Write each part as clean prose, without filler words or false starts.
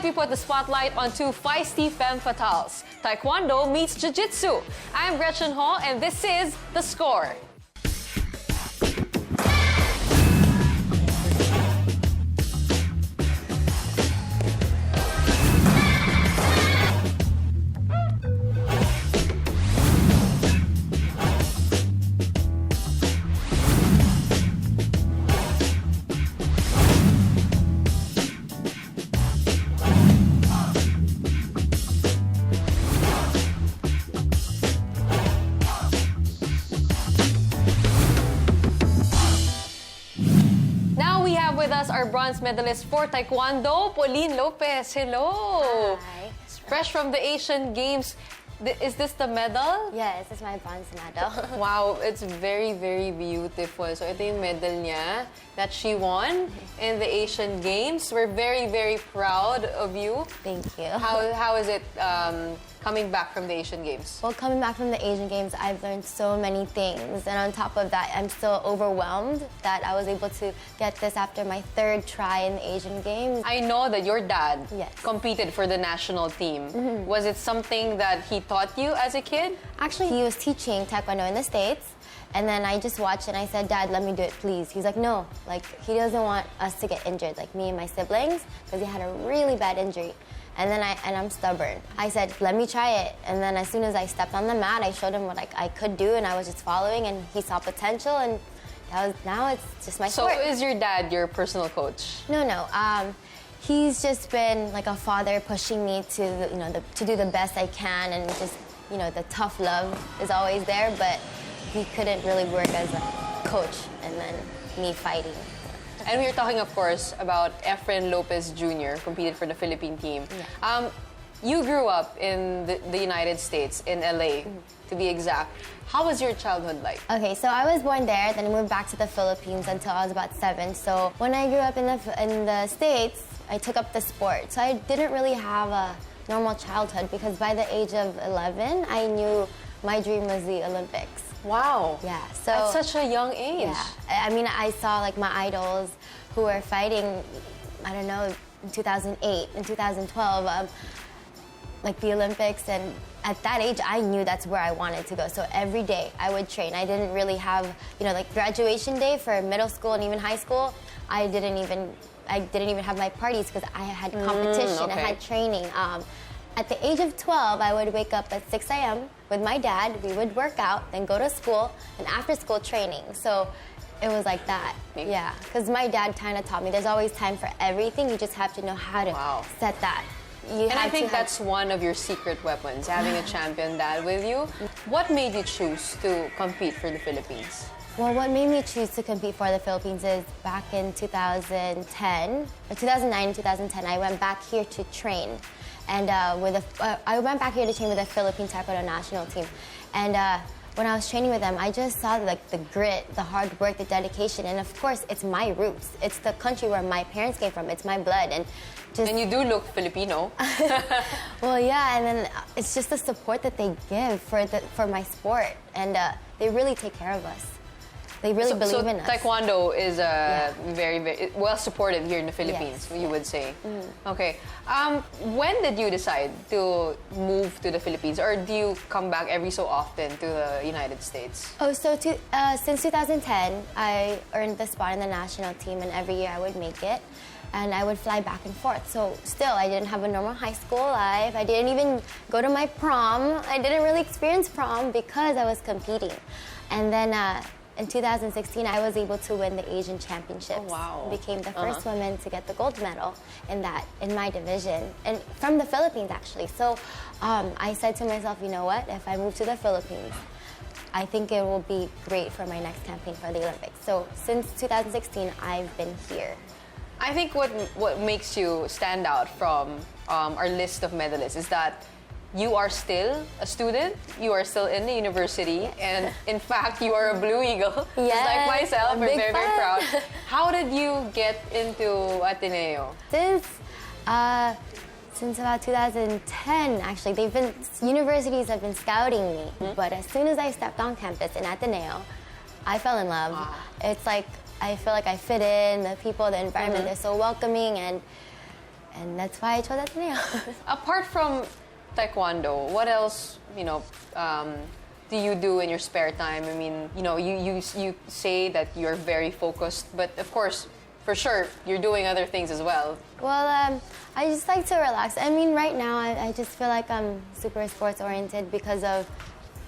Tonight, we put the spotlight on two feisty femme fatales. Taekwondo meets Jiu-Jitsu. I'm Gretchen Ho, and this is The Score. With us, our bronze medalist for Taekwondo, Pauline Lopez. Hello. Hi. Fresh from the Asian Games. Is this the medal? Yes, this is my bronze medal. Wow, it's very, very beautiful. So ito yung medal niya that she won in the Asian Games. We're very, very proud of you. Thank you. How is it coming back from the Asian Games? Well, coming back from the Asian Games, I've learned so many things. And on top of that, I'm still overwhelmed that I was able to get this after my third try in the Asian Games. I know that your dad Yes. competed for the national team. Was it something that he taught you as a kid? Actually, he was teaching Taekwondo in the States. And then I just watched and I said, Dad, let me do it, please. He's like, no. Like, he doesn't want us to get injured, like me and my siblings, because he had a really bad injury. And then I'm stubborn. I said, let me try it. And then as soon as I stepped on the mat, I showed him what I could do, and I was just following, and he saw potential, and now it's just my sport. So is your dad your personal coach? No. He's just been like a father, pushing me to to do the best I can, and just the tough love is always there. But he couldn't really work as a coach, and then me fighting. And we are talking, of course, about Pauline Lopez Jr., competed for the Philippine team. Yeah. You grew up in the United States, in LA, to be exact. How was your childhood like? Okay, so I was born there, then I moved back to the Philippines until I was about 7. So when I grew up in the States, I took up the sport. So I didn't really have a normal childhood because by the age of 11, I knew my dream was the Olympics. Wow. Yeah. So at such a young age. Yeah. I mean, I saw like my idols who were fighting, I don't know, in 2008, in 2012, like the Olympics, and at that age, I knew that's where I wanted to go. So every day I would train. I didn't really have, like graduation day for middle school and even high school. I didn't even have my parties because I had competition. Okay. I had training. At the age of 12, I would wake up at 6 a.m. with my dad. We would work out, then go to school, and after school training. So it was like that. Yeah, because my dad kind of taught me there's always time for everything. You just have to know how to set that. And I think that's one of your secret weapons, having a champion dad with you. What made you choose to compete for the Philippines? Well, what made me choose to compete for the Philippines is back in 2010, or 2009 and 2010, I went back here to train. And I went back here to train with the Philippine Taekwondo national team. And when I was training with them, I just saw the grit, the hard work, the dedication. And of course, it's my roots. It's the country where my parents came from. It's my blood. And you do look Filipino. Well, yeah, and then it's just the support that they give for my sport. And they really take care of us. They really believe in us. Taekwondo is very, very well supported here in the Philippines, you would say. Okay. When did you decide to move to the Philippines, or do you come back every so often to the United States? Oh, so since 2010, I earned the spot in the national team, and every year I would make it. And I would fly back and forth. So still, I didn't have a normal high school life. I didn't even go to my prom. I didn't really experience prom because I was competing. And then in 2016, I was able to win the Asian Championships. Oh, wow. Became the first woman to get the gold medal in my division, and from the Philippines, actually. So I said to myself, you know what? If I move to the Philippines, I think it will be great for my next campaign for the Olympics. So since 2016, I've been here. I think what makes you stand out from our list of medalists is that you are still a student, you are still in the university, and in fact, you are a Blue Eagle, just like myself. We're very, very proud. How did you get into Ateneo? Since about 2010, actually, universities have been scouting me. But as soon as I stepped on campus in Ateneo, I fell in love. It's like I feel like I fit in. The people, the environment, they're so welcoming, and And that's why I chose Ateneo. Apart from Taekwondo, what else, do you do in your spare time? I mean, you say that you're very focused, but of course, for sure, you're doing other things as well. Well, I just like to relax. I mean, right now, I just feel like I'm super sports-oriented because of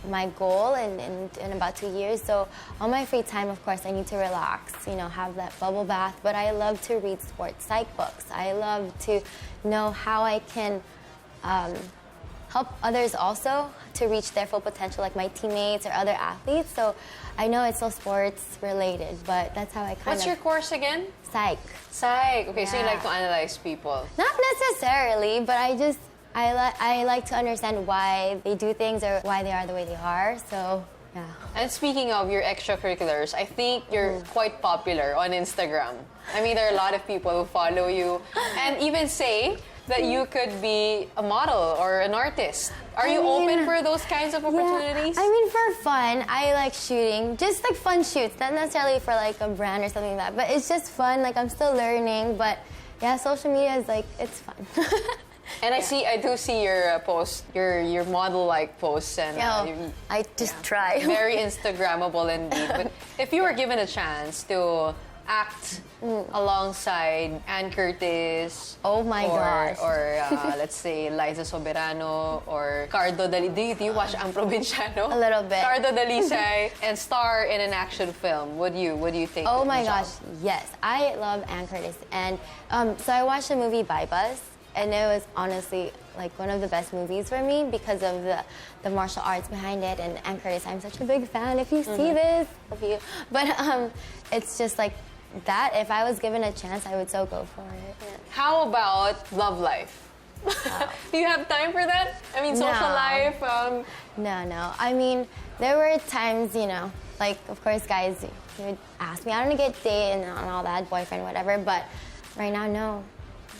my goal in about 2 years. So on my free time, of course, I need to relax, have that bubble bath. But I love to read sports psych books. I love to know how I can help others also to reach their full potential, like my teammates or other athletes. So I know it's all sports related, but that's how I What's your course again? Psych. Psych. Okay, so you Yeah. like to analyze people. Not necessarily, but I like to understand why they do things or why they are the way they are. So yeah. And speaking of your extracurriculars, I think you're quite popular on Instagram. I mean, there are a lot of people who follow you and even say that you could be a model or an artist. Are you open for those kinds of opportunities? Yeah. I mean, for fun, I like shooting. Just like fun shoots, not necessarily for like a brand or something like that. But it's just fun. Like I'm still learning, but yeah, social media is like, it's fun. And I do see your posts, your model-like posts, and I just try. Very Instagrammable indeed. But if you were given a chance to act alongside Ann Curtis, oh my gosh, or let's say Liza Soberano or Cardo Dalisay. Do you watch Ang Provinciano? A little bit. Cardo Dalisay, and star in an action film. What do you think? Oh my gosh, yes, I love Ann Curtis, and so I watched the movie By Bus. And it was honestly like one of the best movies for me because of the martial arts behind it. And Ann Curtis, I'm such a big fan. If you see this, love you. But it's just like that. If I was given a chance, I would so go for it. Yeah. How about love life? Do you have time for that? I mean, social life? No. I mean, there were times, like, of course, guys would ask me out on a good date and all that, boyfriend, whatever. But right now, no.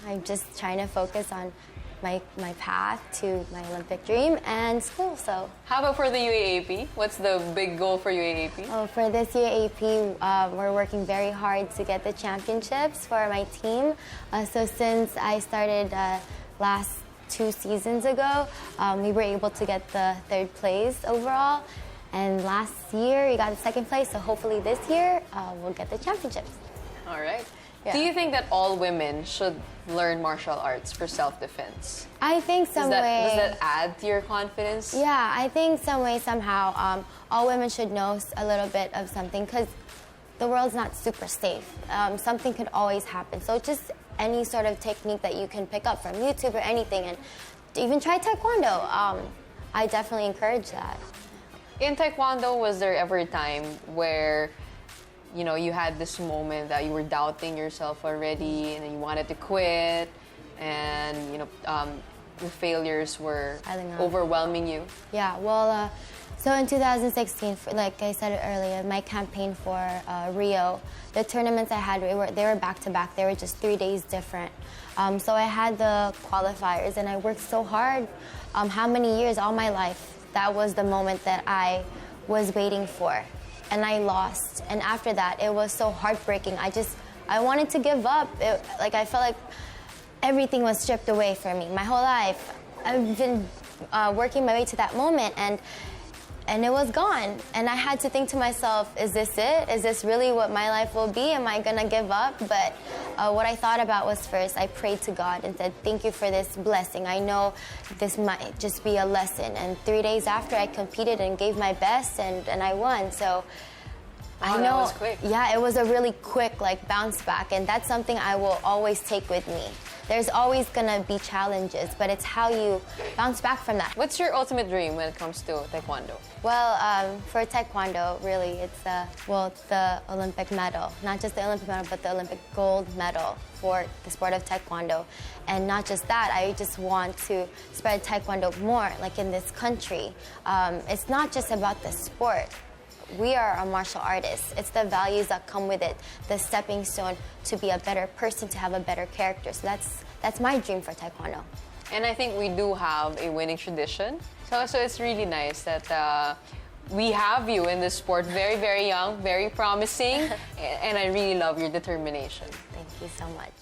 I'm just trying to focus on my path to my Olympic dream and school. So, how about for the UAAP? What's the big goal for UAAP? Oh, for this UAAP, we're working very hard to get the championships for my team. So since I started last 2 seasons ago, we were able to get the 3rd place overall. And last year, we got the 2nd place. So hopefully this year, we'll get the championships. All right. Yeah. Do you think that all women should learn martial arts for self-defense? I think some way. Does that add to your confidence? Yeah, I think some way, somehow, all women should know a little bit of something because the world's not super safe. Something could always happen. So just any sort of technique that you can pick up from YouTube or anything, and even try Taekwondo. I definitely encourage that. In Taekwondo, was there ever a time where you had this moment that you were doubting yourself already and you wanted to quit and, the failures were overwhelming you? Yeah, well, so in 2016, like I said earlier, my campaign for Rio, the tournaments I had, they were back-to-back. They were just 3 days different. So I had the qualifiers and I worked so hard. How many years? All my life. That was the moment that I was waiting for. And I lost. And after that, it was so heartbreaking. I wanted to give up. I felt like everything was stripped away from me. My whole life, I've been working my way to that moment, and it was gone. And I had to think to myself, is this it? Is this really what my life will be? Am I gonna give up? But what I thought about was first, I prayed to God and said, thank you for this blessing. I know this might just be a lesson. And 3 days after, I competed and gave my best, and I won. So I know, that was quick. Yeah, it was a really quick bounce back, and that's something I will always take with me. There's always gonna be challenges, but it's how you bounce back from that. What's your ultimate dream when it comes to Taekwondo? Well, for Taekwondo, really, it's the Olympic medal. Not just the Olympic medal, but the Olympic gold medal for the sport of Taekwondo. And not just that, I just want to spread Taekwondo more, like in this country. It's not just about the sport. We are a martial artist. It's the values that come with it, the stepping stone to be a better person, to have a better character. So that's my dream for Taekwondo. And I think we do have a winning tradition. So it's really nice that we have you in this sport, very, very young, very promising, and I really love your determination. Thank you so much.